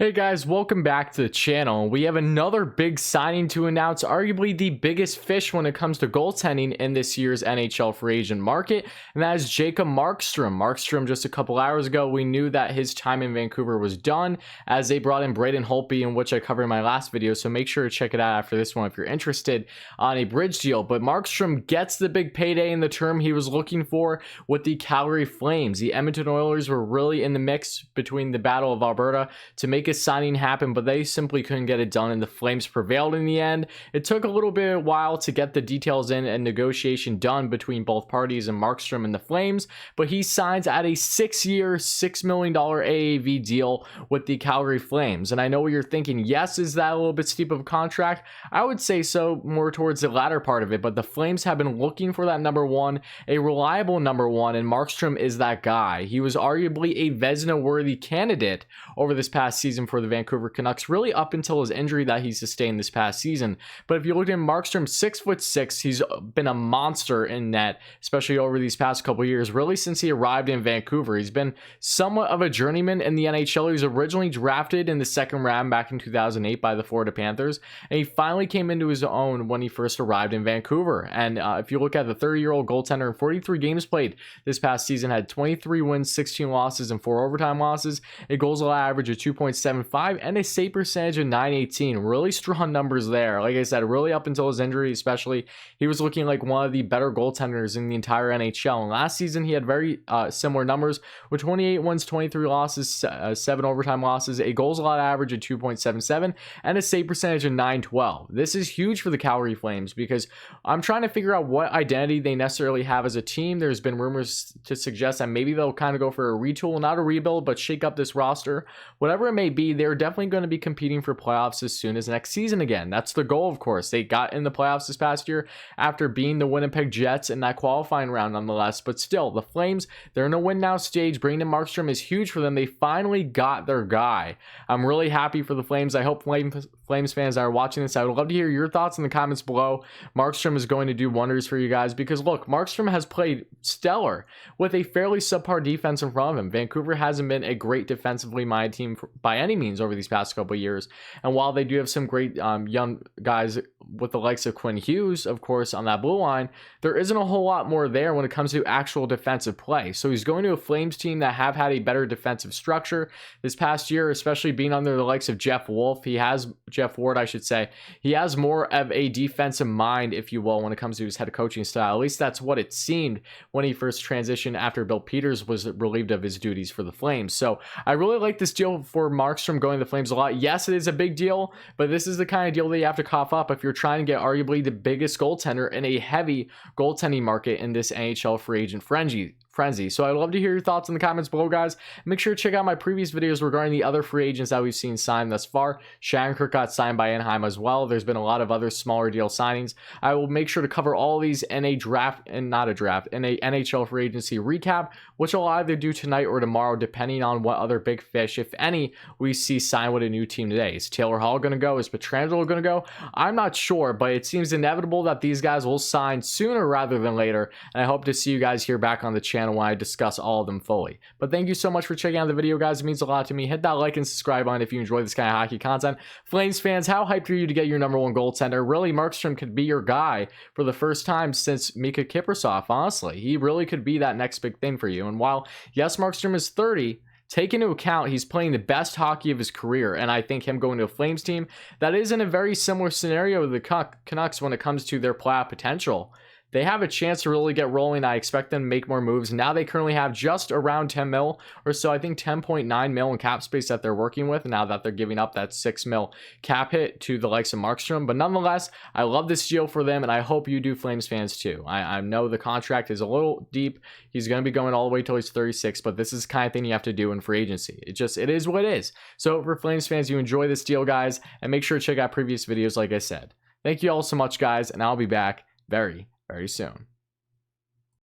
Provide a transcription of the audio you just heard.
Hey guys, welcome back to the channel. We have another big signing to announce, arguably the biggest fish when it comes to goaltending in this year's NHL free agent market, and that is Jacob Markstrom. Markstrom, just a couple hours ago, we knew that his time in Vancouver was done as they brought in Braden Holtby, in which I covered in my last video, so make sure to check it out after this one if you're interested on a bridge deal. But Markstrom gets the big payday in the term he was looking for with the Calgary Flames. The Edmonton Oilers were really in the mix between the Battle of Alberta to make a signing happen, but they simply couldn't get it done, and the Flames prevailed in the end. It took a little bit of a while to get the details in and negotiation done between both parties and Markstrom and the Flames, but he signs at a 6-year, $6 million AAV deal with the Calgary Flames. And I know what you're thinking, yes, is that a little bit steep of a contract? I would say so, more towards the latter part of it, but the Flames have been looking for that number one, a reliable number one, and Markstrom is that guy. He was arguably a Vezina-worthy candidate over this past season for the Vancouver Canucks, really up until his injury that he sustained this past season. But if you look at Markstrom, 6'6", he's been a monster in net, especially over these past couple years, really since he arrived in Vancouver. He's been somewhat of a journeyman in the NHL. He was originally drafted in the second round back in 2008 by the Florida Panthers, and he finally came into his own when he first arrived in Vancouver. And if you look at the 30-year-old goaltender in 43 games played this past season, had 23 wins, 16 losses, and 4 overtime losses, a goals allowed average of 2.75, and a save percentage of .918. Really strong numbers there. Like I said, really up until his injury especially, he was looking like one of the better goaltenders in the entire NHL. And last season, he had very similar numbers with 28 wins, 23 losses, 7 overtime losses, a goals allowed average of 2.77, and a save percentage of .912. This is huge for the Calgary Flames because I'm trying to figure out what identity they necessarily have as a team. There's been rumors to suggest that maybe they'll kind of go for a retool, not a rebuild, but shake up this roster. Whatever it may be, they're definitely going to be competing for playoffs as soon as next season again. That's the goal, of course. They got in the playoffs this past year after beating the Winnipeg Jets in that qualifying round nonetheless, but still, the Flames, they're in a win-now stage. Bringing in Markstrom is huge for them. They finally got their guy. I'm really happy for the Flames. I hope Flames fans that are watching this, I would love to hear your thoughts in the comments below. Markstrom is going to do wonders for you guys because, look, Markstrom has played stellar with a fairly subpar defense in front of him. Vancouver hasn't been a great defensively minded team by any means over these past couple of years, and while they do have some great young guys with the likes of Quinn Hughes, of course, on that blue line, there isn't a whole lot more there when it comes to actual defensive play. So he's going to a Flames team that have had a better defensive structure this past year, especially being under the likes of Jeff Ward, I should say. He has more of a defensive mind, if you will, when it comes to his head coaching style. At least that's what it seemed when he first transitioned after Bill Peters was relieved of his duties for the Flames. So I really like this deal for Markstrom going to the Flames a lot. Yes, it is a big deal, but this is the kind of deal that you have to cough up if you're trying to get arguably the biggest goaltender in a heavy goaltending market in this NHL free agent frenzy. So I'd love to hear your thoughts in the comments below, guys. Make sure to check out my previous videos regarding the other free agents that we've seen signed thus far. Shattenkirk got signed by Anaheim as well. There's been a lot of other smaller deal signings. I will make sure to cover all these in a draft, and not a draft, in a NHL free agency recap, which I'll either do tonight or tomorrow, depending on what other big fish, if any, we see sign with a new team today. Is Taylor Hall going to go? Is Pietrangelo going to go? I'm not sure, but it seems inevitable that these guys will sign sooner rather than later, and I hope to see you guys here back on the channel when I discuss all of them fully. But thank you so much for checking out the video, guys. It means a lot to me. Hit that like and subscribe button if you enjoy this kind of hockey content. Flames fans, how hyped are you to get your number one goaltender? Really, Markstrom could be your guy for the first time since Mika Kiprusoff, honestly. He really could be that next big thing for you. And while, yes, Markstrom is 30, take into account he's playing the best hockey of his career, and I think him going to a Flames team that is in a very similar scenario to the Canucks when it comes to their playoff potential. They have a chance to really get rolling. I expect them to make more moves. Now they currently have just around 10 mil or so. I think 10.9 mil in cap space that they're working with now that they're giving up that 6 mil cap hit to the likes of Markstrom. But nonetheless, I love this deal for them, and I hope you do, Flames fans, too. I know the contract is a little deep. He's going to be going all the way till he's 36, but this is the kind of thing you have to do in free agency. It is what it is. So for Flames fans, you enjoy this deal, guys, and make sure to check out previous videos like I said. Thank you all so much, guys, and I'll be back very soon.